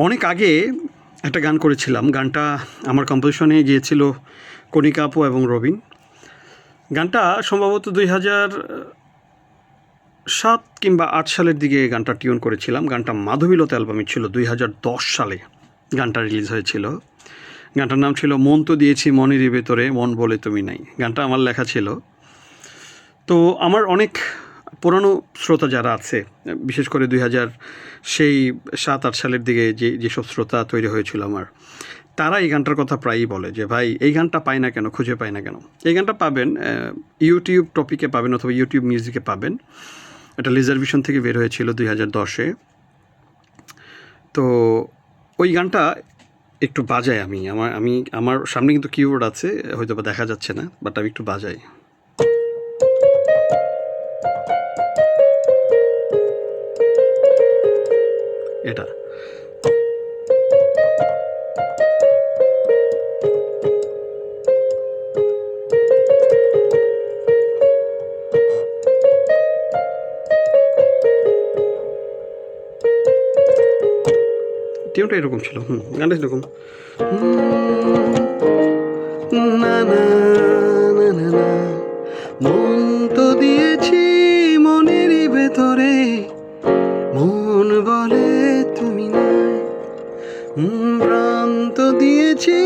অনেক আগে একটা গান করেছিলাম। গানটা আমার কম্পোজিশনে গিয়েছিল কণিকা আপু এবং রবিন। গানটা সম্ভবত 2007 কিংবা 8 সালের দিকে গানটা টিউন করেছিলাম। গানটা মাধবীলতা অ্যালবামে ছিল। 2010 সালে গানটা রিলিজ হয়েছিল। গানটার নাম ছিল মন তো দিয়েছি মনেরই ভেতরে, মন বলে তুমি নাই। গানটা আমার লেখা ছিল। তো আমার অনেক পুরানো শ্রোতা যারা আছে, বিশেষ করে 2007-8 সালের দিকে যেসব শ্রোতা তৈরি হয়েছিল আমার, তারা এই গানটার কথা প্রায়ই বলে যে ভাই এই গানটা পাই না কেন, খুঁজে পাই না কেন। এই গানটা পাবেন ইউটিউব টপিকে পাবেন অথবা ইউটিউব মিউজিকে পাবেন। এটা লেজার ভিশন থেকে বের হয়েছিল 2010-এ। তো ওই গানটা একটু বাজাই আমার সামনে কিন্তু কিবোর্ড আছে, হয়তো বা দেখা যাচ্ছে না, বাট আমি একটু বাজাই। এটা টিউনটা এরকম ছিল। গানটা এরকম না না না না না, মন তো দিয়েছি মনেরই ভেতরে, মন বলে তুমি নাই। প্রাণ তো দিয়েছি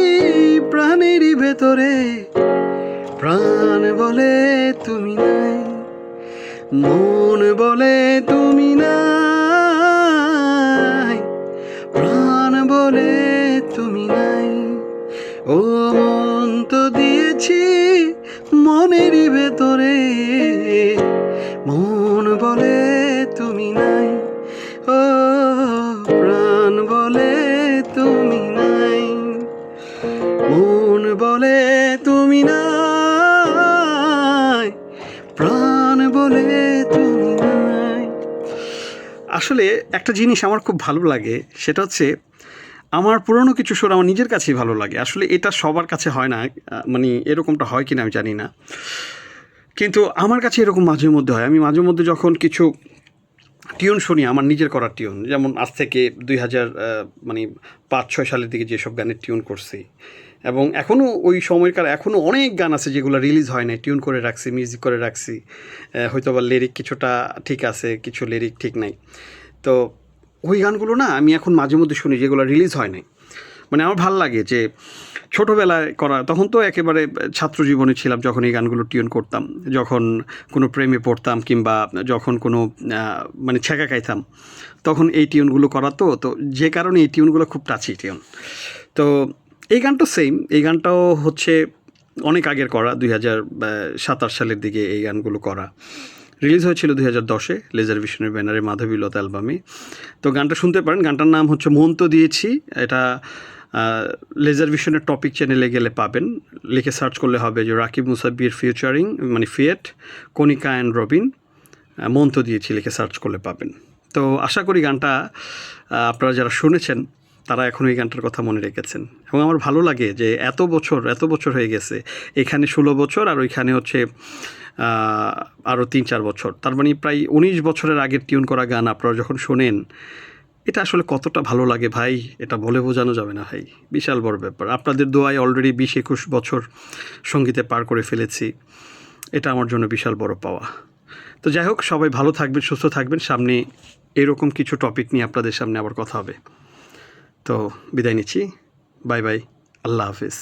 প্রাণেরই ভেতরে, প্রাণ বলে তুমি নাই। মন বলে তুমি নাই, প্রাণ বলে তুমি নাই। ও মন তো দিয়েছি মনেরই ভেতরে, মন বলে তুমি নাই। ও প্রাণ বলে তুমি নাই, মন বলে তুমি নাই, প্রাণ বলে তুমি নাই। আসলে একটা জিনিস আমার খুব ভালো লাগে, সেটা হচ্ছে আমার পুরনো কিছু সুর আমার নিজের কাছেই ভালো লাগে। আসলে এটা সবার কাছে হয় না, মানে এরকমটা হয় কিনা আমি জানি না, কিন্তু আমার কাছে এরকম মাঝে মধ্যে হয়। আমি মাঝে মধ্যে যখন কিছু টিউন শুনি, আমার নিজের করা টিউন, যেমন আজ থেকে 5-6 সালের দিকে যেসব গানের টিউন করছি, এবং এখনও ওই সময়কার এখনও অনেক গান আছে যেগুলো রিলিজ হয় না, টিউন করে রাখছি, মিউজিক করে রাখছি। হয়তো বা লিরিক কিছুটা ঠিক আছে, কিছু লিরিক ঠিক নাই। তো ওই গানগুলো না আমি এখন মাঝে মধ্যে শুনি যেগুলো রিলিজ হয় নাই। মানে আমার ভাল লাগে যে ছোটোবেলায় করা, তখন তো একেবারে ছাত্র জীবনে ছিলাম যখন এই গানগুলো টিউন করতাম, যখন কোনো প্রেমে পড়তাম কিংবা যখন কোনো মানে ছ্যাঁকা খাইতাম, তখন এই টিউনগুলো করা। তো যে কারণে এই টিউনগুলো খুব টাচি টিউন। তো এই গানটা সেম, এই গানটাও হচ্ছে অনেক আগের করা, 2007-8 সালের দিকে এই গানগুলো করা। রিলিজ হয়েছিল 2010-এ লেজার ভিশনের ব্যানারে মাধবীলতা অ্যালবামে। তো গানটা শুনতে পারেন। গানটার নাম হচ্ছে মন তো দিয়েছি। এটা লেজার ভিশনের টপিক চ্যানেলে গেলে পাবেন, লিখে সার্চ করলে হবে যে রাকিব মুসাব্বির ফিউচারিং মানে ফিয়েট, কণিকা অ্যান্ড রবিন, মন তো দিয়েছি লিখে সার্চ করলে পাবেন। তো আশা করি গানটা আপনারা যারা শুনেছেন তারা এখন এই গানটার কথা মনে রেখেছেন, এবং আমার ভালো লাগে যে এত বছর হয়ে গেছে। এখানে 16 বছর আর ওইখানে হচ্ছে আরও 3-4 বছর, তার মানে প্রায় 19 বছরের আগের টিউন করা গান আপনারা যখন শোনেন, এটা আসলে কতটা ভালো লাগে ভাই, এটা বলে বোঝানো যাবে না ভাই। বিশাল বড় ব্যাপার। আপনাদের দোয়ায় অলরেডি 20-21 বছর সঙ্গীতে পার করে ফেলেছি, এটা আমার জন্য বিশাল বড় পাওয়া। তো যাই হোক, সবাই ভালো থাকবেন, সুস্থ থাকবেন। সামনে এরকম কিছু টপিক নিয়ে আপনাদের সামনে আবার কথা হবে। তো বিদায় নিচ্ছি, বাই বাই, আল্লাহ হাফিজ।